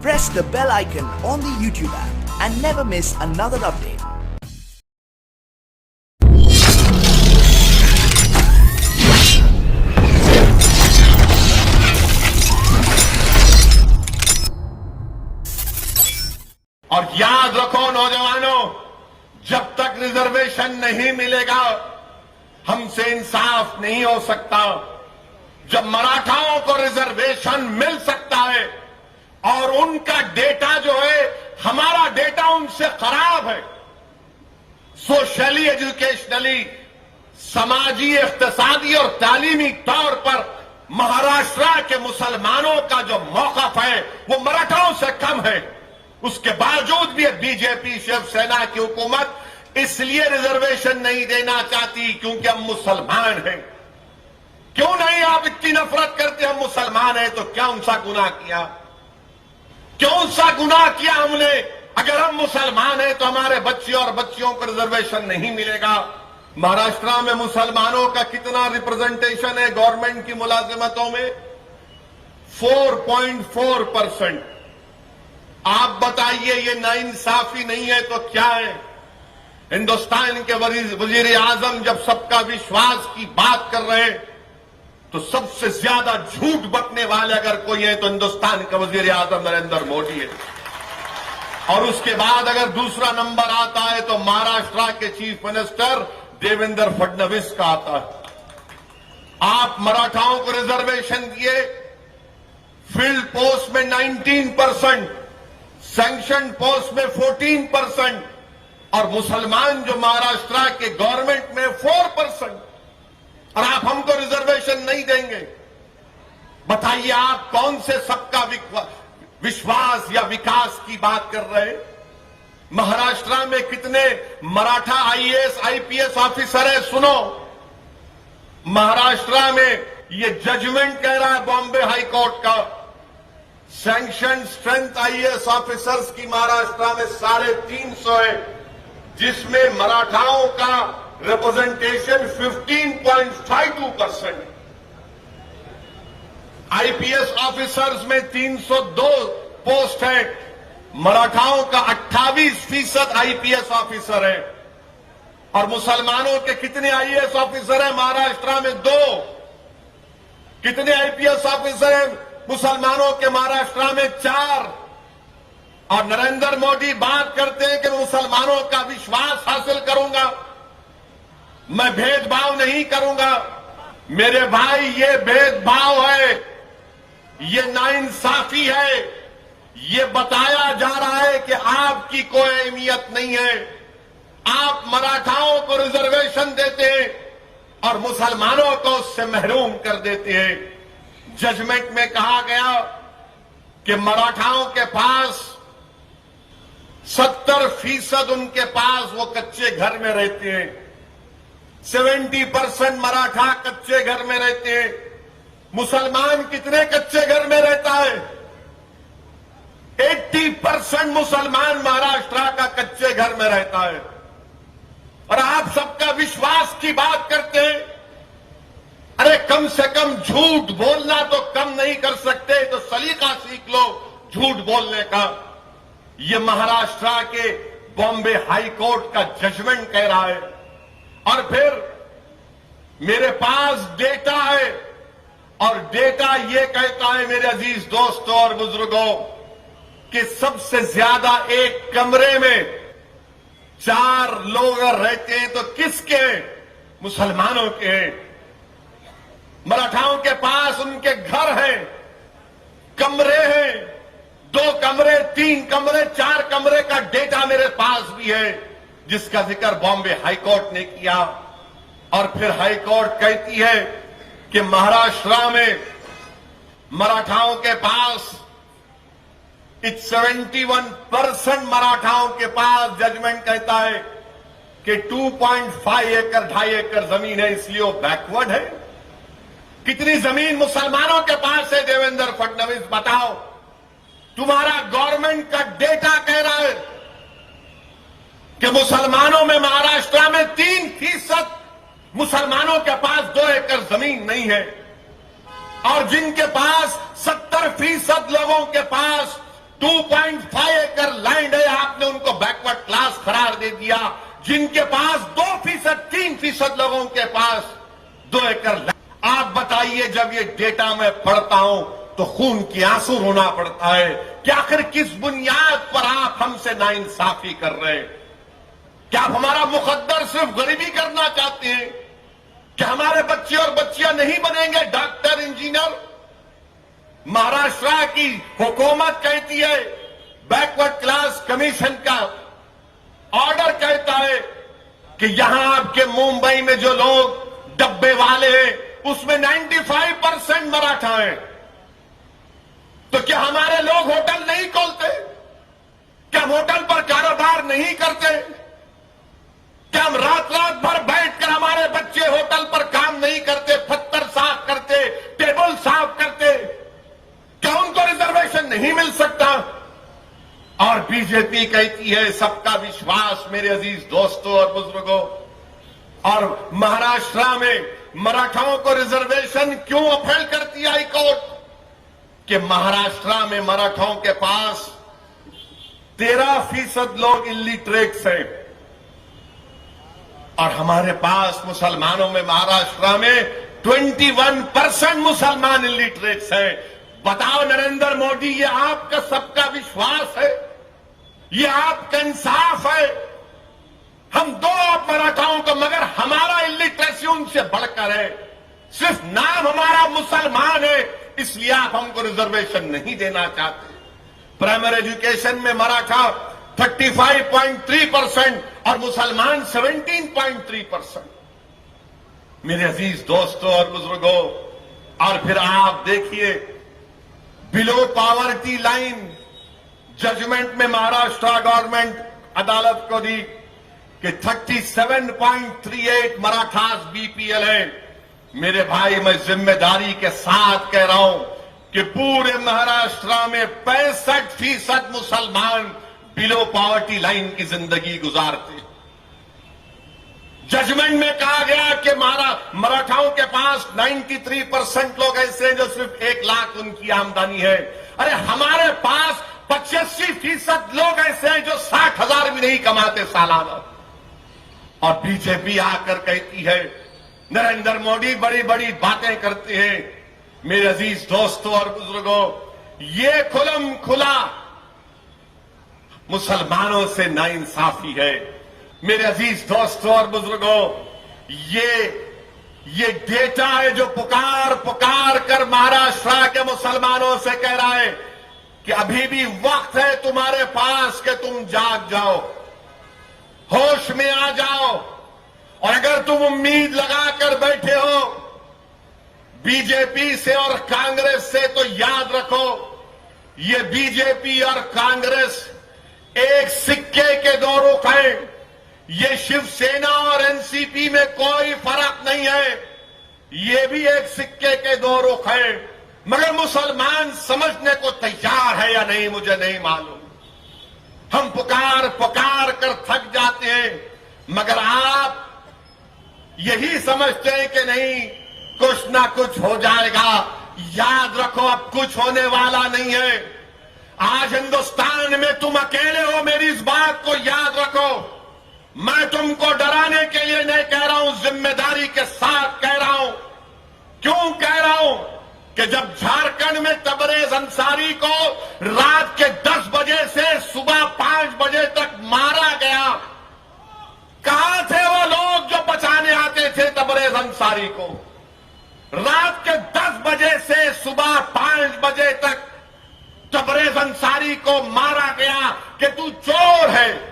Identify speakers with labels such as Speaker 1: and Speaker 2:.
Speaker 1: press the bell icon on the YouTube app and never miss another update.
Speaker 2: और याद रखो नौजवानों, जब तक रिजर्वेशन नहीं मिलेगा हमसे इंसाफ नहीं हो सकता। जब मराठाओं को रिजर्वेशन मिल सकता है और उनका डेटा जो है, हमारा डेटा उनसे खराब है, सोशली, एजुकेशनली, समाजी, इख्तिसादी और तालीमी तौर पर महाराष्ट्र के मुसलमानों का जो मौकफ है वो मराठाओं से कम है। उसके बावजूद भी बीजेपी शिवसेना की हुकूमत इसलिए रिजर्वेशन नहीं देना चाहती क्योंकि हम मुसलमान हैं। क्यों नहीं आप इतनी नफरत करते? हम मुसलमान हैं तो क्या उनसा गुनाह किया? क्यों सा गुनाह किया हमने? अगर हम मुसलमान हैं तो हमारे बच्चे और बच्चियों को रिजर्वेशन नहीं मिलेगा। महाराष्ट्र में मुसलमानों का कितना रिप्रेजेंटेशन है गवर्नमेंट की मुलाजिमतों में? 4.4%। आप बताइए, ये नाइंसाफी नहीं है तो क्या है? हिंदुस्तान के वजीर आजम जब सबका विश्वास की बात कर रहे हैं तो सबसे ज्यादा झूठ बकने वाले अगर कोई है तो हिंदुस्तान का वजीर आजम नरेंद्र मोदी है। और उसके बाद अगर दूसरा नंबर आता है तो महाराष्ट्र के चीफ मिनिस्टर देवेंद्र फडणवीस का आता है। आप मराठाओं को रिजर्वेशन दिए, फील्ड पोस्ट में 19%, सैंक्शन पोस्ट में 14% और मुसलमान जो महाराष्ट्र के गवर्नमेंट में 4%, और आप हमको रिजर्वेशन नहीं देंगे। बताइए आप कौन से सबका विश्वास या विकास की बात कर रहे हैं? महाराष्ट्र में कितने मराठा आईएएस आईपीएस ऑफिसर है? सुनो, महाराष्ट्र में ये जजमेंट कह रहा है बॉम्बे हाई कोर्ट का, सैंक्शन स्ट्रेंथ आईएएस ऑफिसर्स की महाराष्ट्र में 350 है, जिसमें मराठाओं का रिप्रेजेंटेशन 15.52%। आईपीएस ऑफिसर्स में 302 पोस्ट है, मराठाओं का 28% आईपीएस ऑफिसर है। और मुसलमानों के कितने आईएएस ऑफिसर हैं महाराष्ट्र में? 2। कितने आईपीएस ऑफिसर हैं मुसलमानों के महाराष्ट्र में? 4। और नरेंद्र मोदी बात करते हैं कि मुसलमानों का विश्वास हासिल करूंगा, मैं भेदभाव नहीं करूंगा। मेरे भाई, ये भेदभाव है, ये नाइंसाफी है। ये बताया जा रहा है कि आपकी कोई अहमियत नहीं है। आप मराठाओं को रिजर्वेशन देते हैं और मुसलमानों को उससे महरूम कर देते हैं। जजमेंट में कहा गया कि मराठाओं के पास 70% उनके पास वो कच्चे घर में रहते हैं। 70% मराठा कच्चे घर में रहते हैं। मुसलमान कितने कच्चे घर में रहता है? 80% मुसलमान महाराष्ट्र का कच्चे घर में रहता है। और आप सबका विश्वास की बात करते हैं। अरे कम से कम झूठ बोलना तो कम नहीं कर सकते तो सलीका सीख लो झूठ बोलने का। ये महाराष्ट्र के बॉम्बे हाई कोर्ट का जजमेंट कह रहा है। और फिर मेरे पास डेटा है और डेटा ये कहता है मेरे अजीज दोस्तों और बुजुर्गों कि सबसे ज्यादा एक कमरे में 4 लोग रहते हैं तो किसके हैं? मुसलमानों के हैं। मराठाओं के पास उनके घर हैं, कमरे हैं, 2 कमरे, 3 कमरे, 4 कमरे का डेटा मेरे पास भी है, जिसका जिक्र बॉम्बे हाईकोर्ट ने किया। और फिर हाईकोर्ट कहती है कि महाराष्ट्र में मराठाओं के पास 71% मराठाओं के पास जजमेंट कहता है कि 2.5 एकड़ 2.5 एकड़ जमीन है, इसलिए वो बैकवर्ड है। कितनी जमीन मुसलमानों के पास है देवेंद्र फडणवीस? बताओ। तुम्हारा गवर्नमेंट का डेटा कह रहा है कि मुसलमानों में महाराष्ट्र में 3% मुसलमानों के पास 2 एकड़ जमीन नहीं है। और जिनके पास 70% लोगों के पास 2.5 एकड़ लैंड है, आपने उनको बैकवर्ड क्लास करार दे दिया। जिनके पास 2%, 3% लोगों के पास 2 एकड़ लैंड। आप बताइए, जब ये डेटा मैं पढ़ता हूं तो खून के आंसू रोना पड़ता है कि आखिर किस बुनियाद पर आप हमसे नाइंसाफी कर रहे हैं? क्या आप हमारा मुकद्दर सिर्फ गरीबी करना चाहते हैं? क्या हमारे बच्चे और बच्चियां नहीं बनेंगे डॉक्टर, इंजीनियर? महाराष्ट्र की हुकूमत कहती है, बैकवर्ड क्लास कमीशन का ऑर्डर कहता है कि यहां आपके मुंबई में जो लोग डब्बे वाले हैं उसमें 95% मराठा हैं। तो क्या हमारे लोग होटल नहीं खोलते? क्या हम होटल पर कारोबार नहीं करते? क्या हम रात रात भर बैठकर हमारे बच्चे होटल पर काम नहीं करते, पत्थर साफ करते, टेबल साफ करते? क्या उनको रिजर्वेशन नहीं मिल सकता? और बीजेपी कहती है सबका विश्वास। मेरे अजीज दोस्तों और बुजुर्गों, और महाराष्ट्र में मराठाओं को रिजर्वेशन क्यों अपील करती है हाईकोर्ट? कि महाराष्ट्र में मराठाओं के पास 13% लोग इलिटरेट्स हैं और हमारे पास मुसलमानों में महाराष्ट्र में 21% मुसलमान इलिटरेट्स हैं। बताओ नरेंद्र मोदी, ये आपका सबका विश्वास है? ये आपका इंसाफ है? हम 2 मराठाओं को, मगर हमारा इलिटरेसी उनसे बढ़कर है। सिर्फ नाम हमारा मुसलमान है, इसलिए आप हमको रिजर्वेशन नहीं देना चाहते। प्राइमरी एजुकेशन में मराठा 35.3% और मुसलमान 17.3%। मेरे अजीज दोस्तों और बुजुर्गों, और फिर आप देखिए बिलो पॉवर्टी लाइन जजमेंट में महाराष्ट्र गवर्नमेंट अदालत को दी कि 37.38 मराठास बीपीएल है। मेरे भाई, मैं जिम्मेदारी के साथ कह रहा हूं कि पूरे महाराष्ट्र में 65% मुसलमान बिलो पॉवर्टी लाइन की जिंदगी गुजारते। जजमेंट में कहा गया कि मराठाओं के पास 93% लोग ऐसे हैं जो सिर्फ 1 लाख उनकी आमदनी है। अरे हमारे पास 85% लोग ऐसे हैं जो 60,000 भी नहीं कमाते सालाना। और बीजेपी आकर कहती है, नरेंद्र मोदी बड़ी बड़ी बातें करते हैं। मेरे अजीज दोस्तों और बुजुर्गों, ये खुलम खुला मुसलमानों से नाइंसाफी है। मेरे अजीज दोस्तों और बुजुर्गों, ये डेटा है जो पुकार पुकार कर महाराष्ट्र के मुसलमानों से कह रहा है कि अभी भी वक्त है तुम्हारे पास कि तुम जाग जाओ, होश में आ जाओ। और अगर तुम उम्मीद लगाकर बैठे हो बीजेपी से और कांग्रेस से, तो याद रखो, ये बीजेपी और कांग्रेस एक सिक्के के 2 रुख हैं। ये शिवसेना और एनसीपी में कोई फर्क नहीं है, ये भी एक सिक्के के 2 रुख हैं। मगर मुसलमान समझने को तैयार है या नहीं, मुझे नहीं मालूम। हम पुकार पुकार कर थक जाते हैं, मगर आप यही समझते हैं कि नहीं, कुछ ना कुछ हो जाएगा। याद रखो, अब कुछ होने वाला नहीं है। आज हिंदुस्तान में तुम अकेले हो, मेरी इस बात को याद रखो। मैं तुमको डराने के लिए नहीं कह रहा हूं, जिम्मेदारी के साथ कह रहा हूं। क्यों कह रहा हूं? कि जब झारखंड में तबरेज अंसारी को रात के 10 बजे से सुबह 5 बजे तक मारा गया, कहां थे वो लोग जो बचाने आते थे तबरेज अंसारी को? रात के 10 बजे से सुबह 5 बजे तक तबरेज अंसारी को मारा गया कि तू चोर है,